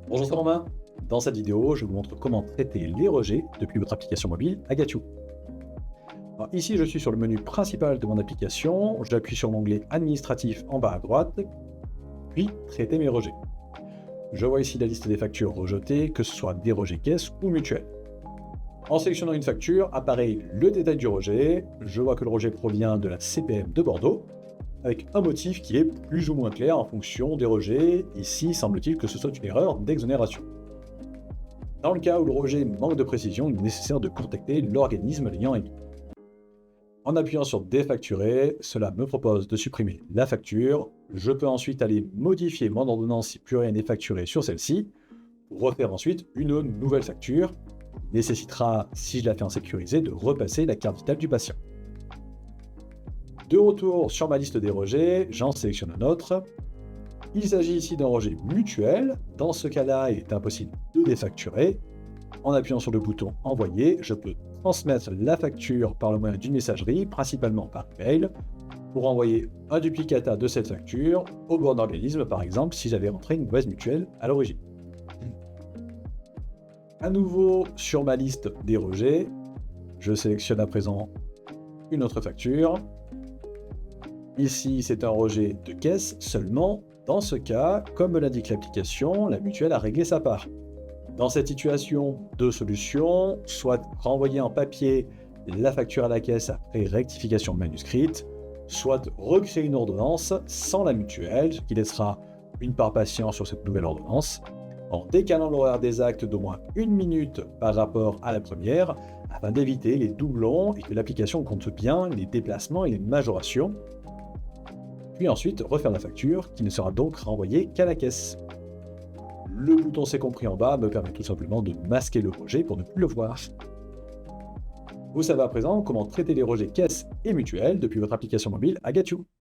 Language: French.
Bonjour, c'est Romain. Dans cette vidéo, je vous montre comment traiter les rejets depuis votre application mobile Agatiu. Alors, ici, je suis sur le menu principal de mon application. J'appuie sur l'onglet administratif en bas à droite, puis traiter mes rejets. Je vois ici la liste des factures rejetées, que ce soit des rejets caisse ou mutuels. En sélectionnant une facture, apparaît le détail du rejet. Je vois que le rejet provient de la CPM de Bordeaux, avec un motif qui est plus ou moins clair en fonction des rejets. Ici, semble-t-il que ce soit une erreur d'exonération. Dans le cas où le rejet manque de précision, il est nécessaire de contacter l'organisme l'ayant émis. En appuyant sur Défacturer, cela me propose de supprimer la facture. Je peux ensuite aller modifier mon ordonnance si plus rien n'est facturé sur celle-ci, pour refaire ensuite une nouvelle facture. Il nécessitera, si je la fais en sécurisé, de repasser la carte vitale du patient. De retour sur ma liste des rejets, j'en sélectionne un autre. Il s'agit ici d'un rejet mutuel. Dans ce cas-là, il est impossible de défacturer. En appuyant sur le bouton Envoyer, je peux transmettre la facture par le moyen d'une messagerie, principalement par email, pour envoyer un duplicata de cette facture au bon organisme, par exemple, si j'avais rentré une mauvaise mutuelle à l'origine. À nouveau, sur ma liste des rejets, je sélectionne à présent une autre facture. Ici, c'est un rejet de caisse seulement. Dans ce cas, comme me l'indique l'application, la mutuelle a réglé sa part. Dans cette situation, deux solutions, soit renvoyer en papier la facture à la caisse après rectification manuscrite, soit recréer une ordonnance sans la mutuelle, ce qui laissera une part patient sur cette nouvelle ordonnance, en décalant l'horaire des actes d'au moins 1 minute par rapport à la première, afin d'éviter les doublons et que l'application compte bien les déplacements et les majorations, puis ensuite refaire la facture qui ne sera donc renvoyée qu'à la caisse. Le bouton C'est compris en bas me permet tout simplement de masquer le rejet pour ne plus le voir. Vous savez à présent comment traiter les rejets caisse et mutuels depuis votre application mobile Agatiu.